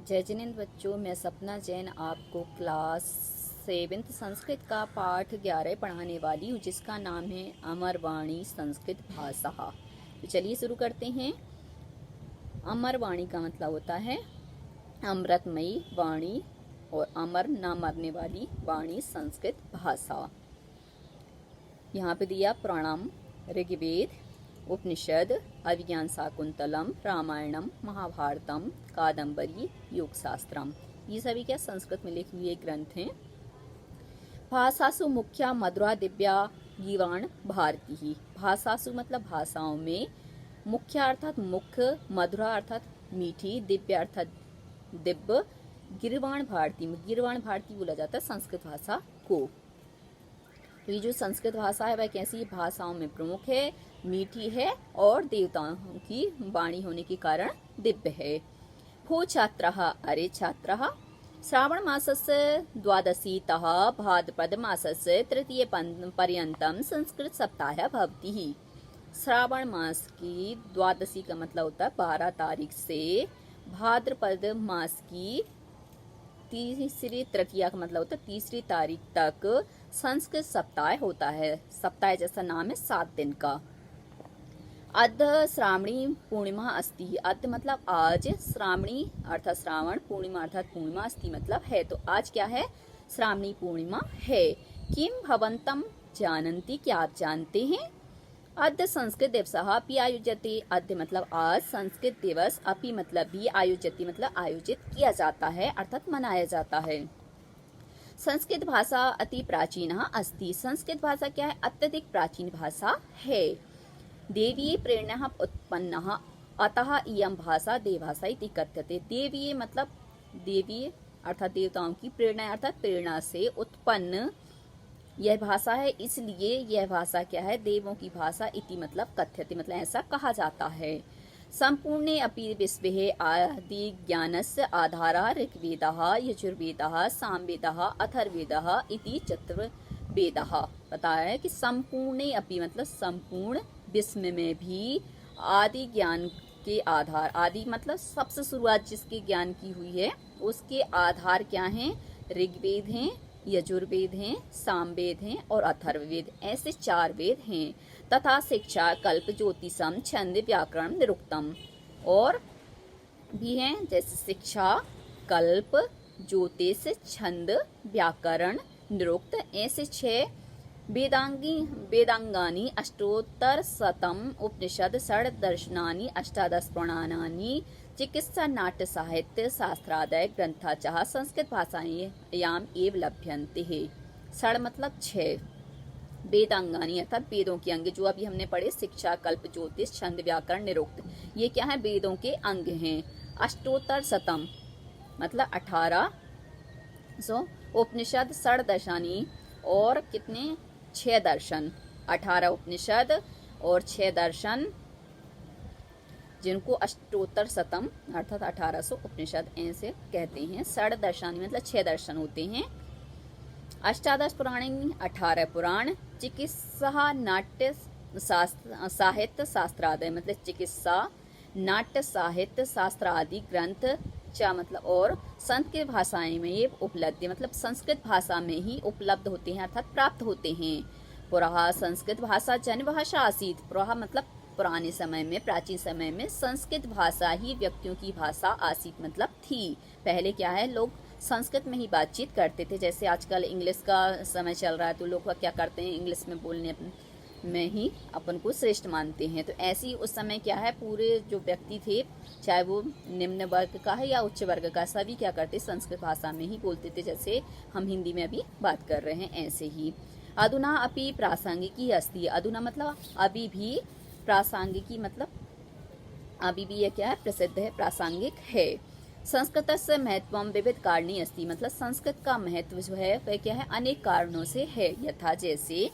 जय जिनेंद्र बच्चों, मैं सपना जैन आपको क्लास 7th संस्कृत का पाठ 11 पढ़ाने वाली हूँ, जिसका नाम है अमरवाणी संस्कृत भाषा। तो चलिए शुरू करते हैं। अमरवाणी का मतलब होता है अमृतमयी वाणी, और अमर न मरने वाली वाणी संस्कृत भाषा। यहाँ पे दिया प्रणाम, ऋग्वेद, उपनिषद, अभिज्ञान शाकुंतलम, रामायणम, महाभारतम, कादम्बरी, योग शास्त्रम, ये सभी क्या संस्कृत में लिखे हुए ग्रंथ हैं। भाषासु मुख्या मधुरा दिव्या गीवाण भारती ही। भाषासु मतलब भाषाओं में, मुख्य अर्थात मुख्य, मधुरा अर्थात मीठी, दिव्य अर्थात दिव्य, गिरवाण भारती में गिरवाण भारती बोला जाता है संस्कृत भाषा को। तो ये जो संस्कृत भाषा है वह कैसी भाषाओं में प्रमुख है, मीठी है और देवताओं की वाणी होने के कारण दिव्य है। भो छात्रः, अरे छात्रः, श्रावण मासस्य द्वादशीतः भाद्रपद मासस्य तृतीय पर्यन्तं संस्कृत सप्ताह भवति ही। श्रावण मास की द्वादशी का मतलब होता है 12 तारीख से भाद्रपद मास की तीसरी तृतीया का मतलब होता है तीसरी तारीख तक संस्कृत सप्ताह होता है। सप्ताह जैसा नाम है 7 दिन का। अद्य श्रावणी पूर्णिमा अस्ति। अद्य मतलब आज, श्रावणी अर्थात श्रावण, पूर्णिमा अर्थात पूर्णिमा, अस्ति मतलब है। तो आज क्या है? श्रावणी पूर्णिमा है। किम भवन्तम जानन्ति, क्या आप जानते हैं? अद्य संस्कृत दिवसः अपि आयोज्यते। अद्य मतलब आज, संस्कृत दिवस, अपि मतलब भी, आयोज्यते मतलब आयोजित किया जाता है अर्थात मनाया जाता है। संस्कृत भाषा अति प्राचीनः अस्ति। संस्कृत भाषा क्या है? अत्यधिक प्राचीन भाषा है। देवीय प्रेरणः उत्पन्नः अतः इयं भाषा देवभाषा इति कथ्यते। देवीय मतलब देवीय अर्थात देवताओं की, प्रेरणा अर्थात प्रेरणा से उत्पन्न यह भाषा है, इसलिए यह भाषा क्या है? देवों की भाषा। इति मतलब कथ्यते मतलब ऐसा कहा जाता है। संपूर्णे अपि विश्वे आदि ज्ञानस्य आधारः ऋग्वेदः, यजुर्वेदः, सामवेदः, अथर्ववेदः इति चतुर्वेदः। बताया है कि संपूर्णे अपि मतलब संपूर्ण विश्व में भी आदि ज्ञान के आधार, आदि मतलब सबसे शुरुआत जिसके ज्ञान की हुई है उसके आधार क्या हैं? ऋग्वेद हैं, यजुर्वेद हैं, सामवेद हैं और अथर्ववेद, ऐसे 4 वेद हैं। तथा शिक्षा, कल्प, ज्योतिषम, छंद, व्याकरण, निरुक्तम और भी हैं, जैसे शिक्षा, कल्प, ज्योतिष, छंद, व्याकरण, निरुक्त, ऐसे 6 वेदांगानि, अष्टोत्तर शतम उपनिषद, षड्दर्शनानि, 18 पुराणानि, चिकित्सा, नाट्य, साहित्य, शास्त्रादय ग्रंथाचः संस्कृत भाषायाम् एव लभ्यन्ते। षड मतलब 6, वेदांगानी अर्थात वेदों के अंग, जो अभी हमने पढ़े, शिक्षा, कल्प, ज्योतिष, छंद, व्याकरण, निरुक्त, ये क्या है? वेदों के अंग हैं। अष्टोत्तर शतम मतलब 18, उपनिषद, षड्दर्शनानि और कितने? 6 दर्शन, 18 उपनिषद और 6 दर्शन, जिनको अष्टोत्तर शतम अर्थात 1800 उपनिषद ऐसे कहते हैं। षड्दर्शनानि मतलब 6 दर्शन होते हैं। 18 पुराणानि 18 पुराण, चिकित्सा, नाट्य, साहित्य, शास्त्रादय मतलब चिकित्सा, नाट्य, साहित्य, शास्त्र आदि ग्रंथ, चा मतलब और संस्कृत भाषाएं में ये उपलब्ध मतलब संस्कृत भाषा में ही उपलब्ध होते हैं अर्थात प्राप्त होते हैं। पुरा संस्कृत भाषा जनभाषा आसीत्। पुरा मतलब पुराने समय में, प्राचीन समय में संस्कृत भाषा ही व्यक्तियों की भाषा आसीत् मतलब थी। पहले क्या है? लोग संस्कृत में ही बातचीत करते थे। जैसे आजकल इंग्लिश का समय चल रहा है तो लोग क्या करते हैं? इंग्लिश में बोलने में ही अपन को श्रेष्ठ मानते हैं। तो ऐसी उस समय क्या है? पूरे जो व्यक्ति थे, चाहे वो निम्न वर्ग का है या उच्च वर्ग का, सभी क्या करते? संस्कृत भाषा में ही बोलते थे, जैसे हम हिंदी में अभी बात कर रहे हैं ऐसे ही। अधुना अपि प्रासंगिकी अस्ति। अधुना मतलब अभी भी, प्रासंगिकी मतलब अभी भी यह क्या है? प्रसिद्ध है, प्रासंगिक है। संस्कृतस्य महत्वम विविध कारणे अस्ति मतलब संस्कृत का महत्व जो है वह क्या है? अनेक कारणों से है। यथा जैसे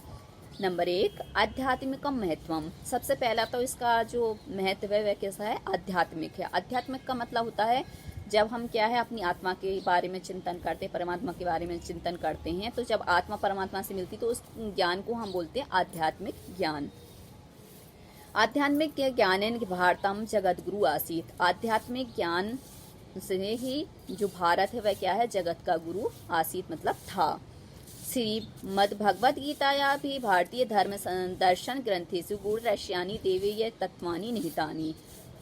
नंबर 1 आध्यात्मिकम महत्वम। सबसे पहला तो इसका जो महत्व है वह कैसा है? आध्यात्मिक है। आध्यात्मिक का मतलब होता है जब हम क्या है? अपनी आत्मा के बारे में चिंतन करते हैं, परमात्मा के बारे में चिंतन करते हैं, तो जब आत्मा परमात्मा से मिलती तो उस ज्ञान को हम बोलते हैं आध्यात्मिक ज्ञान। आध्यात्मिक ज्ञानेन भारतम जगद्गुरु आसीत्। आध्यात्मिक ज्ञान से ही जो भारत है वह क्या है, जगत का गुरु आसीत मतलब था। श्रीमद् भगवद गीताया भी भारतीय धर्म दर्शन ग्रंथेषु गूढ़रहस्यानि देवीय तत्वानि निहितानि।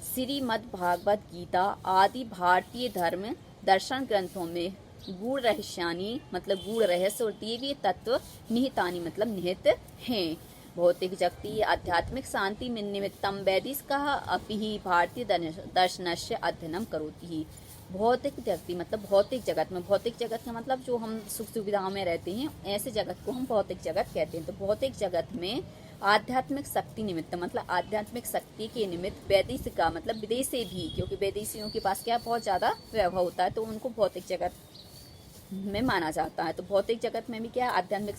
श्रीमद् भागवत गीता आदि भारतीय धर्म दर्शन ग्रंथों में गूढ़ रहस्यानि मतलब गूढ़ रहस्य और देवीय तत्व निहितानि मतलब निहित हैं। भौतिक जगति आध्यात्मिक शांति में निमित्तम वैदिकः अपि ही भारतीय दर्शनस्य अध्ययनम करोति ही। भौतिक जगति मतलब भौतिक जगत में, भौतिक जगत का मतलब जो हम सुख सुविधाओं में रहते हैं ऐसे जगत को हम भौतिक जगत कहते हैं। तो भौतिक जगत में आध्यात्मिक शक्ति निमित्त मतलब आध्यात्मिक शक्ति के निमित्त वैदेशिक का मतलब विदेश से भी, क्योंकि वैदेशियों के पास क्या बहुत ज्यादा वैभव होता है तो उनको भौतिक जगत में माना जाता है। तो भौतिक जगत में भी क्या आध्यात्मिक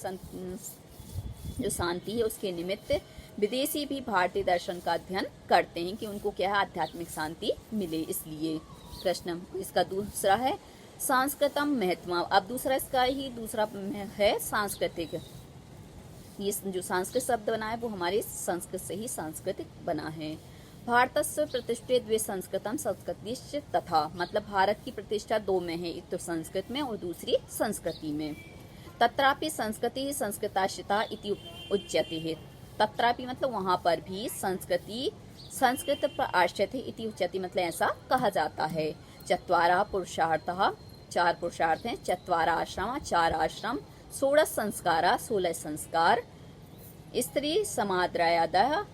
जो शांति है उसके निमित्त विदेशी भी भारतीय दर्शन का अध्ययन करते हैं कि उनको क्या है आध्यात्मिक शांति मिले इसलिए। प्रश्न इसका दूसरा है सांस्कृतम महत्व। अब दूसरा इसका ही दूसरा है सांस्कृतिक। ये जो संस्कृत शब्द बना है वो हमारे संस्कृत से ही सांस्कृतिक बना है। भारतस्य प्रतिष्ठे द्वे संस्कृतम संस्कृतिश्च तथा मतलब भारत की प्रतिष्ठा दो में है, एक तो संस्कृत में और दूसरी संस्कृति में। तत्रापि संस्कृति संस्कृताश्रिता इति उच्यते है। तत्रापि मतलब वहाँ पर भी संस्कृति संस्कृत पर आश्रित है इति उच्यते मतलब ऐसा कहा जाता है। चत्वारः पुरुषार्थः चार पुरुषार्थ हैं, चत्वारः आश्रम चार आश्रम, 16 संस्कारा 16 संस्कार, स्त्री समादरायादः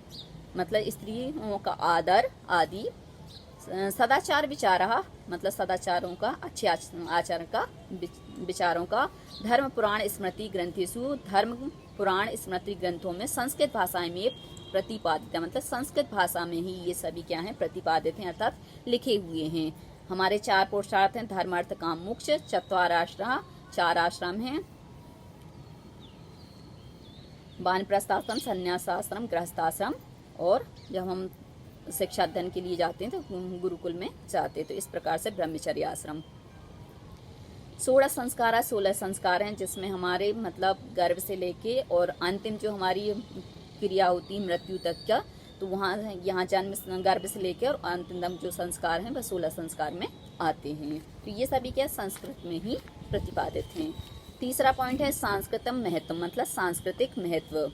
मतलब स्त्रियों का आदर आदि, सदाचार विचारः मतलब सदाचारों का अच्छे आचरण का विचारों का, धर्म पुराण स्मृति ग्रंथेषु धर्म पुराण स्मृति ग्रंथों में संस्कृत भाषा में प्रतिपादित है मतलब संस्कृत भाषा में ही ये सभी क्या हैं प्रतिपादित हैं अर्थात लिखे हुए हैं। हमारे चार पुरुषार्थ हैं धर्म अर्थ काम मोक्ष, चत्वाराश्रम चार आश्रम हैं, वानप्रस्थाश्रम संन्यासाश्रम गृहस्थाश्रम, और जब हम शिक्षा अध्ययन के लिए जाते हैं तो गुरुकुल में जाते हैं तो इस प्रकार से ब्रह्मचर्य आश्रम। 16 संस्कार 16 संस्कार हैं जिसमें हमारे मतलब गर्भ से लेके और अंतिम जो हमारी क्रिया होती है मृत्यु तक का, तो वहाँ यहाँ जन्म गर्भ से लेकर और अंतिम जो संस्कार हैं वह 16 संस्कार में आते हैं। तो ये सभी क्या संस्कृत में ही प्रतिपादित हैं। तीसरा पॉइंट है सांस्कृतिक महत्व मतलब सांस्कृतिक महत्व।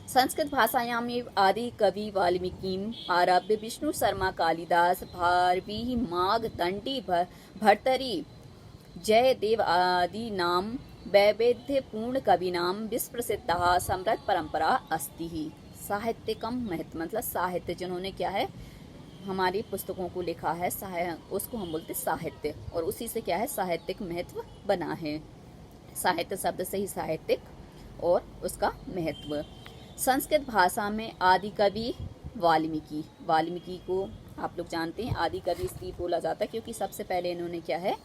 संस्कृत भाषायाम आदि कवि वाल्मीकिम आरभ्य विष्णु शर्मा कालिदास भारवी माघ दंडी भर्तरी जयदेव आदि नाम वैविध्य पूर्ण कविनाम विश्वप्रसिद्ध समृद्ध परंपरा अस्ति ही। साहित्यकम महत्व मतलब साहित्य जिन्होंने क्या है हमारी पुस्तकों को लिखा है उसको हम बोलते साहित्य, और उसी से क्या है साहित्यिक महत्व बना है। साहित्य शब्द से ही साहित्यिक और उसका महत्व। संस्कृत भाषा में आदि कवि वाल्मीकि, वाल्मीकि को आप लोग जानते हैं आदि कवि इसलिए बोला जाता है क्योंकि सबसे पहले इन्होंने क्या है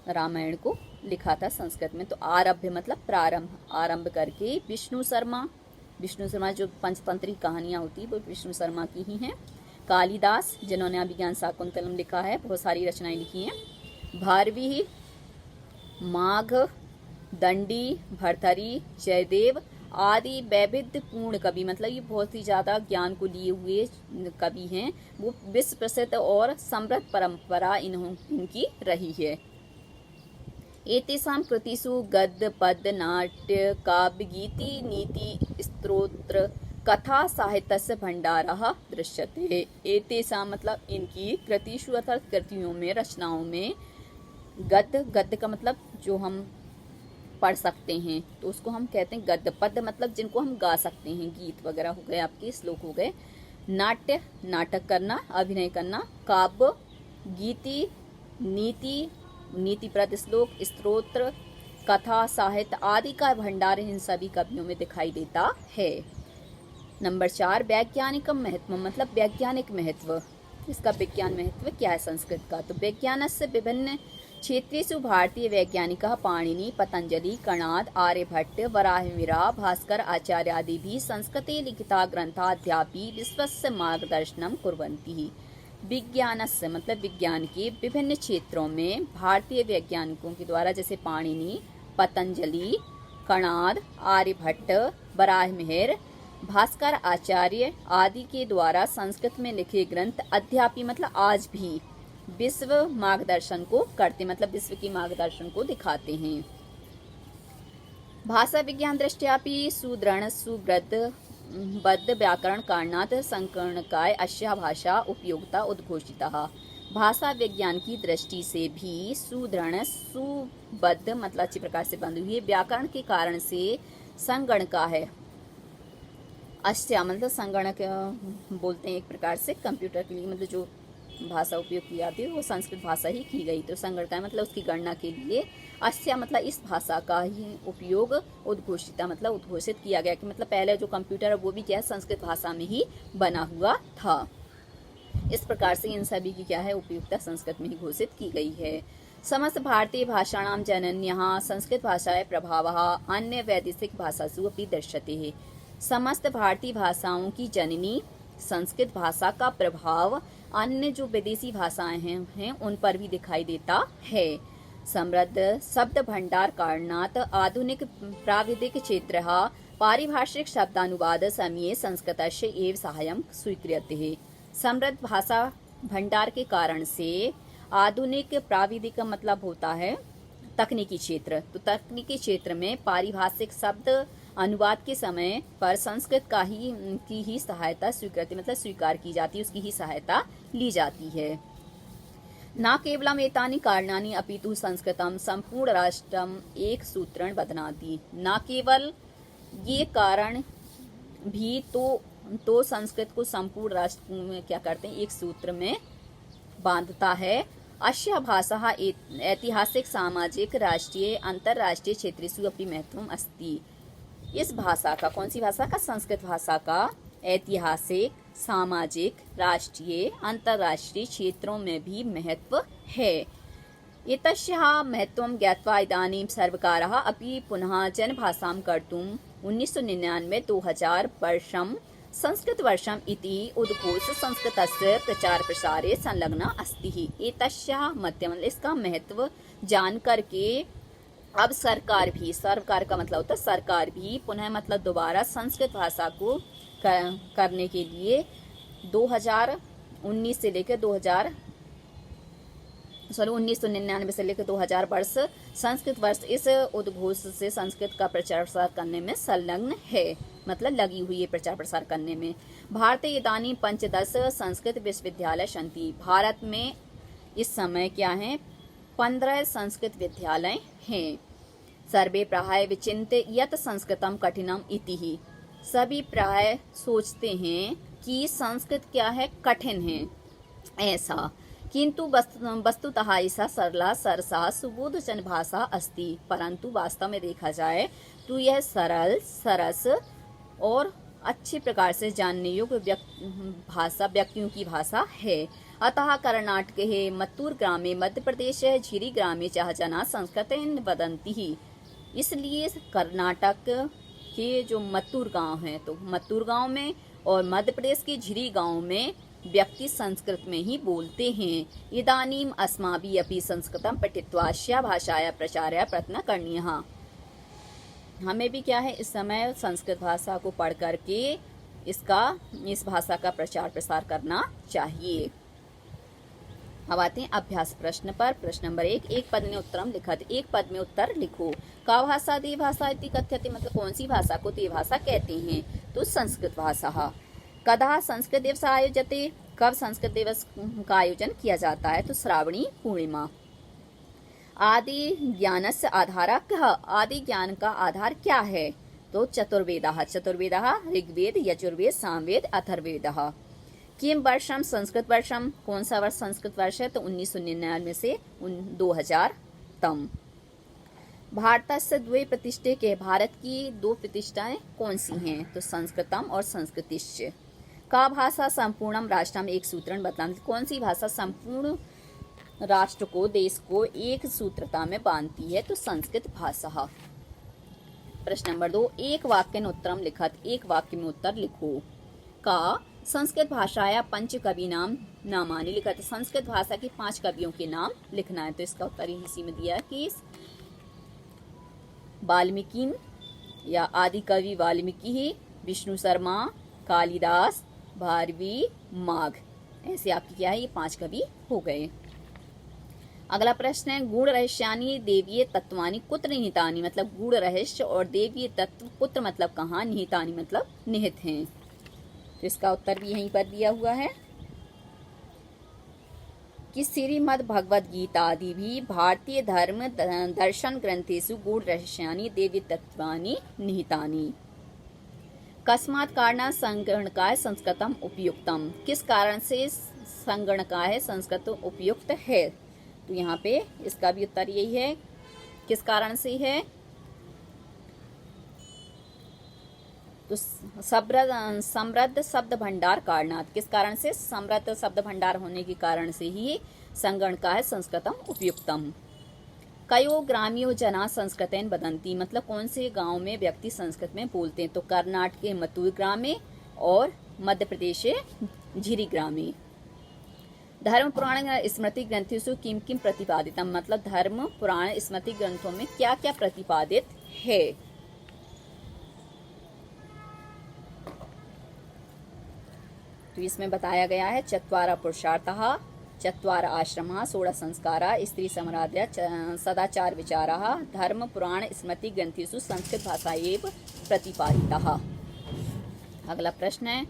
रामायण को लिखा था संस्कृत में। तो आरभ्य मतलब प्रारंभ, आरंभ करके विष्णु शर्मा जो पंचतंत्री कहानियां होती है वो विष्णु शर्मा की ही हैं। कालिदास जिन्होंने अभिज्ञान शाकुंतलम लिखा है, बहुत सारी रचनाएं लिखी हैं। भारवी माघ दंडी भर्तरी जयदेव आदि वैविध्य पूर्ण कवि मतलब ये बहुत ही ज्यादा ज्ञान को लिए हुए कवि हैं। वो विश्व प्रसिद्ध और समृद्ध परंपरा इनकी रही है। एतेषां कृतिषु गद्य पद्य नाट्य काव्य गीति नीति स्तोत्र कथा साहित्यस्य भंडारः दृश्यते। एतेषां मतलब इनकी कृतिषु अर्थात कृतियों में रचनाओं में गद्य का मतलब जो हम पढ़ सकते हैं तो उसको हम कहते हैं गद्य। पद्य मतलब जिनको हम गा सकते हैं, गीत वगैरह हो गए आपके, श्लोक हो गए। नाट्य नाटक करना, अभिनय करना। काव्य गीति नीतिप्रद श्लोक, स्तोत्र, कथा, साहित्य आदि का भंडार इन सभी कवियों में दिखाई देता है। नंबर 4 वैज्ञानिक महत्व मतलब वैज्ञानिक महत्व। इसका विज्ञान महत्व क्या है संस्कृत का? तो वैज्ञानस्य विभिन्न क्षेत्रेषु भारतीय वैज्ञानिकः पाणिनि पतंजलि कणाद आर्यभट्ट वराहमिहिर भास्कर आचार्य आदि भी संस्कृते लिखिता ग्रंथाद्यापि विश्वस्य मार्गदर्शनम कुर्वन्ति। विज्ञानस्य मतलब विज्ञान के विभिन्न क्षेत्रों में भारतीय वैज्ञानिकों के द्वारा जैसे पाणिनि, पतंजलि, कणाद, आर्यभट्ट, वराहमिहिर, भास्कर आचार्य आदि के द्वारा संस्कृत में लिखे ग्रंथ अद्यापि मतलब आज भी विश्व मार्गदर्शन को करते, मतलब विश्व की मार्गदर्शन को दिखाते हैं। भाषा विज्ञान दृष्ट्यापि सुदृढ़ सुवृद्ध बद्ध व्याकरण कारणात् संकर्णकाय अस्या भाषा उपयोगिता उद्घोषिता। भाषा विज्ञान की दृष्टि से भी सुदृढ़ सुबद्ध मतलब अच्छी प्रकार से बंधी हुई व्याकरण के कारण से संगणका है। अस्या मतलब संगणक बोलते हैं एक प्रकार से कंप्यूटर के लिए, मतलब जो भाषा उपयोग की जाती है वो संस्कृत भाषा ही की गई, तो संगणका मतलब उसकी गणना के लिए अस्या मतलब इस भाषा का ही उपयोग उद्घोषिता मतलब उद्घोषित किया गया, कि मतलब पहले जो कंप्यूटर है वो भी क्या है संस्कृत भाषा में ही बना हुआ था। इस प्रकार से इन सभी की क्या है उपयोगिता संस्कृत में ही घोषित की गई है। समस्त भारतीय भाषाणां जनन्यः संस्कृत भाषायाः प्रभावः अन्य वैदेशिक भाषासु अपि दृश्यते है। समस्त भारतीय भाषाओं की जननी संस्कृत भाषा का प्रभाव अन्य जो विदेशी भाषाएं हैं उन पर भी दिखाई देता है। समृद्ध शब्द भंडार कारणात् आधुनिक प्राविधिक क्षेत्रः पारिभाषिक शब्दानुवाद समये संस्कृतस्य एव साहाय्यं स्वीक्रियते है। समृद्ध भाषा भंडार के कारण से आधुनिक प्राविधिक का मतलब होता है तकनीकी क्षेत्र, तो तकनीकी क्षेत्र में पारिभाषिक शब्द अनुवाद के समय पर संस्कृत की ही सहायता स्वीकृति मतलब स्वीकार की जाती है, उसकी ही सहायता ली जाती है। न केवलम एतानि कारणानि अपितु संस्कृतम संपूर्ण राष्ट्रम एक सूत्रण बदनाति। न केवल ये कारण भी तो संस्कृत को संपूर्ण राष्ट्र में क्या करते हैं एक सूत्र में बांधता है। अस्या भाषा ऐतिहासिक सामाजिक राष्ट्रीय अंतरराष्ट्रीय क्षेत्रेषु अपि महत्वम अस्ति। इस भाषा का, कौन सी भाषा का, संस्कृत भाषा का ऐतिहासिक सामाजिक राष्ट्रीय अंतरराष्ट्रीय क्षेत्रों में भी महत्व है। एतस्याः महत्वं ज्ञात्वा इदानीं सर्वकारः अपि पुनः जनभाषां कर्तुम् 1999-2000 वर्षं संस्कृत वर्षम इति उद्घोष संस्कृतस्य प्रचार प्रसारे संलग्न अस्ति। एतस्याः मध्यम इसका महत्व जान करके अब सरकार भी, सरकार का मतलब होता है सरकार भी पुनः मतलब दोबारा संस्कृत भाषा को करने के लिए 2019 से लेकर 1999 से लेकर 2000 वर्ष संस्कृत वर्ष इस उद्घोष से संस्कृत का प्रचार प्रसार करने में संलग्न है, मतलब लगी हुई है प्रचार प्रसार करने में। भारते इदानीं 15 संस्कृत विश्वविद्यालय सन्ति। भारत में इस समय क्या है 15 संस्कृत विद्यालय हैं। सर्वे प्राय विचिन्त्य यत् संस्कृतम कठिनम इति ही। सभी प्राय सोचते हैं कि संस्कृत क्या है कठिन है ऐसा, किंतु वस्तुतः ऐसा सरला सरसा सुबोधजन भाषा अस्ति। परंतु वास्तव में देखा जाए तो यह सरल सरस और अच्छे प्रकार से जानने योग्य भाषा व्यक्तियों की भाषा है। अतः कर्नाटके मत्तूर ग्रामे मध्य प्रदेश झिरी ग्रामे च जना संस्कृतेन वदन्ति ही। इसलिए कर्नाटक के जो मत्तूर गांव है तो मत्तूर गांव में और मध्य प्रदेश के झिरी गांव में व्यक्ति संस्कृत में ही बोलते हैं। इदानीम अस्माभिः अपि संस्कृतं पठित्वा अस्या भाषाया प्रचाराय प्रयत्न करणीयः। हमें भी क्या है इस समय संस्कृत भाषा को पढ़ करके इस भाषा का प्रचार प्रसार करना चाहिए। अब आते हैं अभ्यास प्रश्न पर। प्रश्न नंबर 1, एक पद में उत्तरम लिखत। एक पद में उत्तर लिखो। का भाषा देव भाषा इति कथ्यते, मतलब कौन सी भाषा को देव भाषा कहते हैं, तो संस्कृत भाषा। कदा संस्कृत दिवस आयोजते, कब संस्कृत दिवस का आयोजन किया जाता है, तो श्रावणी पूर्णिमा। आदि ज्ञानस्य आधारः कः, आदि ज्ञान का आधार क्या है, तो चतुर्वेदाः। चतुर्वेदाः ऋग्वेद यजुर्वेद सामवेद अथर्ववेदः। किम वर्षम संस्कृत वर्षम, कौन सा वर्ष संस्कृत वर्ष है, तो 1999 से 2000 तम। भारतस्य द्वे प्रतिष्ठे के, भारत की दो प्रतिष्ठाएं कौन सी हैं, तो संस्कृतम और संस्कृतिश्च। का भाषा संपूर्णम राष्ट्रम एक सूत्रम बतलाती, कौन सी भाषा संपूर्ण राष्ट्र को देश को एक सूत्रता में बांधती है, तो संस्कृत भाषा। प्रश्न नंबर 2, एक वाक्य उत्तरम लिखत। एक वाक्य में उत्तर लिखो। का संस्कृत भाषाया पंच कवि नामानि लिखत। संस्कृत भाषा के 5 कवियों के नाम लिखना है, तो इसका उत्तर इसी में दिया है कि वाल्मीकि या आदि कवि वाल्मीकि, विष्णु शर्मा, कालिदास, भारवी, माघ। ऐसे आपकी क्या है ये 5 कवि हो गए। अगला प्रश्न है गूढ़ रहस्यानि देवीय तत्वानि कुत्र निहितानि, मतलब गूढ़ रहस्य और देवीय तत्व कुत्र मतलब कहाँ, निहितानि मतलब निहित हैं। तो इसका उत्तर भी यहीं पर दिया हुआ है कि श्रीमद् भगवद गीता आदि भी भारतीय धर्म दर्शन ग्रंथेषु गूढ़ रहस्यानि देवी तत्वानि निहितानि। कस्मात् कारणात् संगणकाय संस्कृतम उपयुक्तम, किस कारण से संगणकाय संस्कृत उपयुक्त है। तो यहाँ पे इसका भी उत्तर यही है, किस कारण से है। तो समृद्ध शब्द भंडार कारणात्, किस कारण से, समृद्ध शब्द भंडार होने के कारण से ही संगणकाय संस्कृतम उपयुक्तम। कयो ग्रामीण जना संस्कृतेन वदन्ति, मतलब कौन से गांव में व्यक्ति संस्कृत में बोलते हैं। तो कर्नाटक के मथुर ग्रामे और मध्य प्रदेश झिरी ग्रामे। धर्म पुराण स्मृति ग्रंथेषु किम किम प्रतिपादितम, मतलब धर्म पुराण स्मृति ग्रंथों में क्या क्या प्रतिपादित है। तो इसमें बताया गया है चत्वारः पुरुषार्थः, चत्वारः आश्रमः, 16 संस्काराः, स्त्री समराध्या, सदाचार विचाराः, धर्म पुराण स्मृति ग्रंथेषु संस्कृत भाषा एव प्रतिपादिताः। अगला प्रश्न है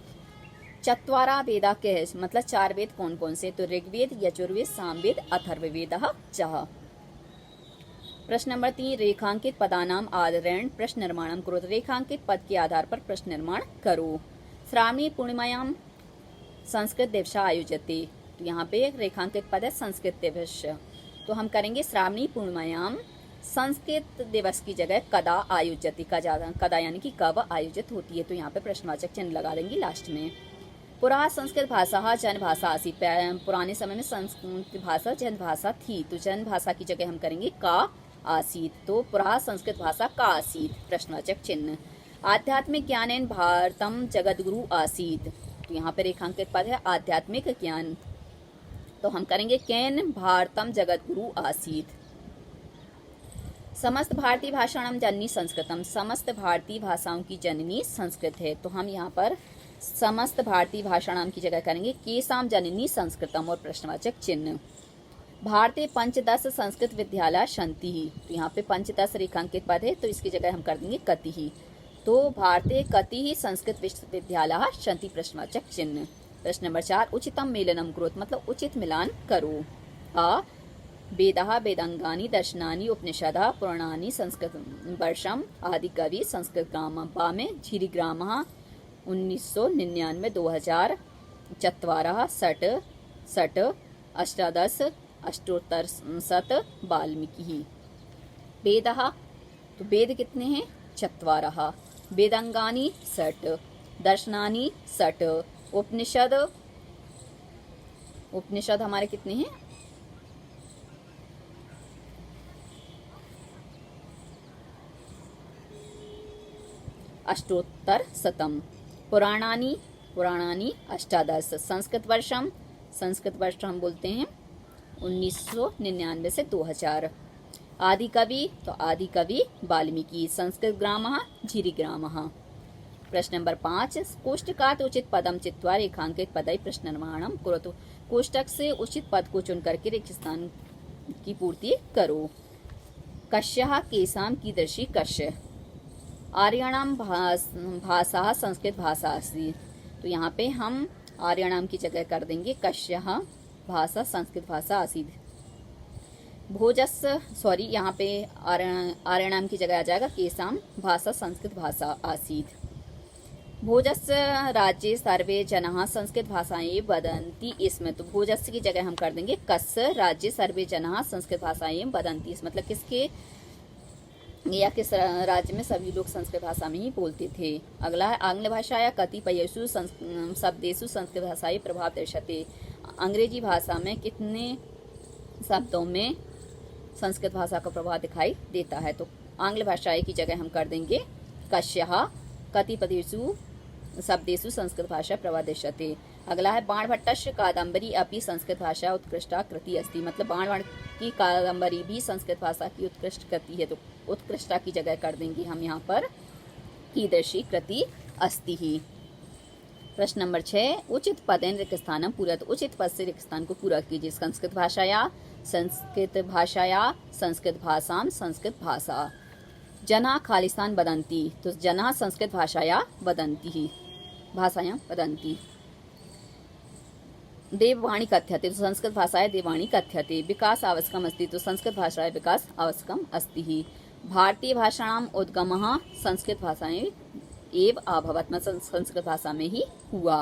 चत्वारः वेदा के है, मतलब 4 वेद कौन कौन से। तो ऋग्वेद, यजुर्वेद, सामवेद, अथर्ववेदः च। प्रश्न नंबर 3 रेखांकित पदानाम आधारेण प्रश्न निर्माणम करो, रेखांकित पद के आधार पर प्रश्न निर्माण करो। श्रावणी पूर्णिमायाम संस्कृत दिवस आयोजते, तो यहाँ पे रेखांकित पद है संस्कृत दिवस, तो हम करेंगे श्रावणी पूर्णिमायाम संस्कृत दिवस की जगह कदा आयोजते, कदा यानी कि कब आयोजित होती है। तो यहाँ पे प्रश्नवाचक चिन्ह लगा देंगे लास्ट में। पुरा संस्कृत भाषा जन भाषा आसी, पुराने समय में संस्कृत भाषा जन भाषा थी, तो जन भाषा की जगह हम करेंगे का आसीत, तो पुरा संस्कृत भाषा का आसीत, प्रश्नवाचक चिन्ह। आध्यात्मिक ज्ञानेन भारतम जगत गुरु आसीत, तो यहाँ पे रेखांकित पद है आध्यात्मिक ज्ञान, तो हम करेंगे केन भारतम जगत गुरु आसीत। समस्त भारतीय भाषाणाम जननी संस्कृतम, समस्त भारतीय भाषाओं की जननी संस्कृत है, तो हम यहाँ पर समस्त भारतीय भाषाणाम की जगह करेंगे केसाम जननी संस्कृतम और प्रश्नवाचक चिन्ह। भारतीय पंचदश संस्कृत विद्यालय सन्ति ही, तो यहाँ पे पंचदश रेखांकित पद है, तो इसकी जगह हम कर देंगे कति ही, तो भारतीय कति ही संस्कृत विश्वविद्यालय सन्ति, प्रश्नवाचक चिन्ह। प्रश्न नंबर 4 उचितम मेलनम करोत, मतलब उचित मिलान करो। आ वेदाः वेदांगानि दर्शनानि उपनिषदः पुराणानि संस्कृत वर्षम आदि कवि संस्कृत ग्राम बा में झिरी ग्रामः 1999 2000 चत्वारः षट् षट् अष्टादश अष्टोत्तरशत वाल्मीकि। वेदः, तो वेद कितने हैं, चत्वारः, वेदांगानि षट्, दर्शनानि षट्, उपनिषद, उपनिषद हमारे कितने हैं, अष्टोत्तर शतम, पुराणानि, पुराणानि अष्टादश, संस्कृत वर्षम, संस्कृत वर्ष हम बोलते हैं 1999 से 2000। आदि कवि, तो आदि कवि वाल्मीकि, संस्कृत ग्रामः झिरी ग्रामः। प्रश्न नंबर 5 कोष्टकात् उचित पदम चित्वा रेखांकित पदई प्रश्न निर्माणम करो, कोष्टक से उचित पद को चुन करके रेखास्थान की पूर्ति करो। कश्यः केसाम कीदृशी कश्य, आर्याणाम भाषा संस्कृत भाषा अस्ति, तो यहाँ पे हम आर्याणाम की जगह कर देंगे कश्यः भाषा संस्कृत भाषा आसीत्। भोजस, सॉरी यहाँ पे आर्याणाम की जगह आ जाएगा केसाम भाषा संस्कृत भाषा आसीत्। भोजस राज्ये सर्वे जनाः संस्कृत भाषाएं वदन्ति इसमें, तो भोजस की जगह हम कर देंगे कस राज्ये सर्वे जनाः संस्कृत भाषाएं वदन्ति, मतलब किसके या किस राज्य में सभी लोग संस्कृत भाषा में ही बोलते थे। अगला है आंग्ल भाषाया कतिपयेषु शब्देषु संस्कृत भाषाई प्रभाव दर्शते, अंग्रेजी भाषा में कितने शब्दों में संस्कृत भाषा का प्रभाव दिखाई देता है। तो आंग्ल भाषाएं की जगह हम कर देंगे कश्यः कतिपयेषु शब्देषु संस्कृत भाषा प्रभाव दर्शते। अगला है बाणभट्टस्य कादम्बरी अपि संस्कृत भाषा उत्कृष्टा कृति अस्ति, मतलब बाणभट्ट की कादम्बरी भी संस्कृत भाषा की उत्कृष्ट कृति है, तो उत्कृष्टा की जगह कर देंगे हम यहाँ पर कीदृशी कृति अस्ति ही। प्रश्न नंबर 6, उचित पदेन रिक्त स्थानम पूरयतु। उचित पद से रिक्त स्थान को पूरा कीजिए। संस्कृत भाषाया, संस्कृत भाषाया, संस्कृत भाषाम, संस्कृत भाषा। जना खालिस्तान वदन्ति, तो जना संस्कृत भाषाया वदन्ति, भाषायां वदन्ति। देववाणी कथ्यते, तो संस्कृत भाषाया देववाणी कथ्यते। विकास आवश्यकम अस्ति, तो संस्कृत भाषाया विकास आवश्यकम अस्ति। भारतीय भाषाणाम उद्गमः संस्कृत भाषाएं एव अभवत, मतलब संस्कृत भाषा में ही हुआ।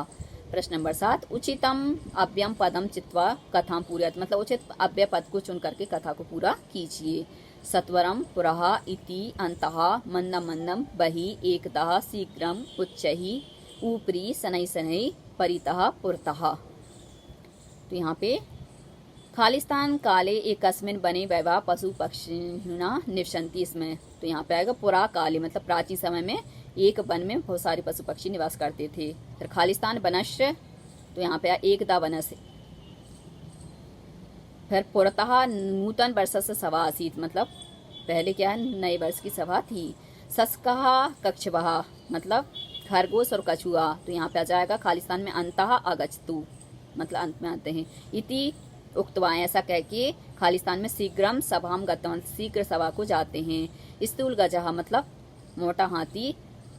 प्रश्न नंबर 7, उचितम अव्ययम पदम चित्वा कथाम पूरयत, मतलब उचित अव्यय पद को चुन करके कथा को पूरा कीजिए। सत्वरम पुरः इति अंतः मंदम मंदम बहि एकतः शीघ्रम उच्चैः ऊपरी शनैः शनैः परितः पुरतः। तो यहाँ पे खालिस्तान काले एकस्मिन् बने वैवाह पशु पक्षिणा निवसन्ति, इसमें तो यहाँ पे आएगा पुरा काले, मतलब प्राचीन समय में एक वन में बहुत सारे पशु पक्षी निवास करते थे। फिर खालिस्तान वनस्य, तो यहाँ पे एकदा वनस्य। फिर पुरतः नूतन वर्षस्य सभा आसीत्, मतलब पहले क्या है, नए वर्ष की सभा थी। सस्कः कक्षवः, मतलब खरगोश और कछुआ, तो यहाँ पे आ जाएगा खालिस्तान में अंतः अगच्छतु, मतलब अंत में आते हैं। इति उक्तवा, ऐसा कह के खालिस्तान में शीघ्रम सभाम गतवान, शीघ्र सभा को जाते हैं। स्थूल गजः, मतलब मोटा हाथी।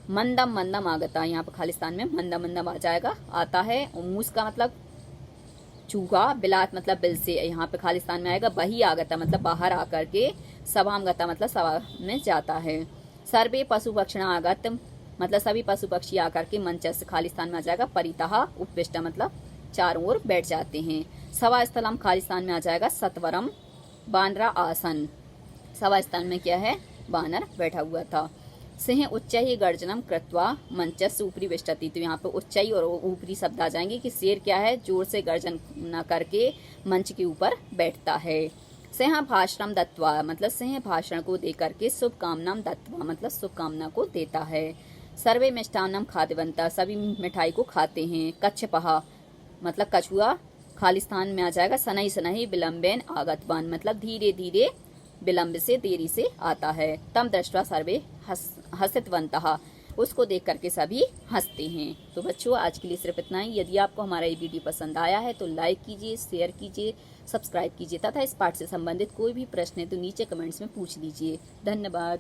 मंदम मंदम आगता, यहाँ पर खालिस्तान में मंदम मंदम आ जाएगा, आता है। मूस का मतलब चूहा, बिलात मतलब बिल से, यहाँ पे खालिस्तान में आएगा। बही आगता, मतलब बाहर आकर के। सभाम गता, मतलब सभा में जाता है। सर्वे पशु पक्षिण आगत, मतलब सभी पशु पक्षी आकर के मंचस्थ, खालिस्तान में आ जाएगा। परितः उपविष्ट, मतलब चारों ओर बैठ जाते हैं। सभा स्थलम, खालिस्तान में आ जाएगा। सत्वरम बानरा आसन, सभा स्थल में क्या है, बानर बैठा हुआ था। सिंह उच्चैः गर्जनम कृत्वा मंचस्य ऊपरी विष्टति, तो यहाँ पे उच्चई और ऊपरी शब्द आ जाएंगे कि शेर क्या है, जोर से गर्जन न करके मंच के ऊपर बैठता है। सिंह भाषणम दत्वा, मतलब सिंह भाषण को दे करके शुभकामनाम दत्वा, मतलब शुभकामना को देता है। सर्वे मिष्टान्नम खाद्यवंता, सभी मिठाई को खाते हैं। कच्छपः, मतलब कछुआ, खालिस्तान में आ जाएगा। शनैः शनैः विलंबेन आगतवान, मतलब धीरे धीरे, विलंब से, देरी से आता है। तम दृष्ट्वा सर्वे हसितवन्तः, उसको देख करके सभी हंसते हैं। तो बच्चों, आज के लिए सिर्फ इतना ही। यदि आपको हमारा ये वीडियो पसंद आया है तो लाइक कीजिए, शेयर कीजिए, सब्सक्राइब कीजिए, तथा इस पाठ से संबंधित कोई भी प्रश्न है तो नीचे कमेंट्स में पूछ लीजिए। धन्यवाद।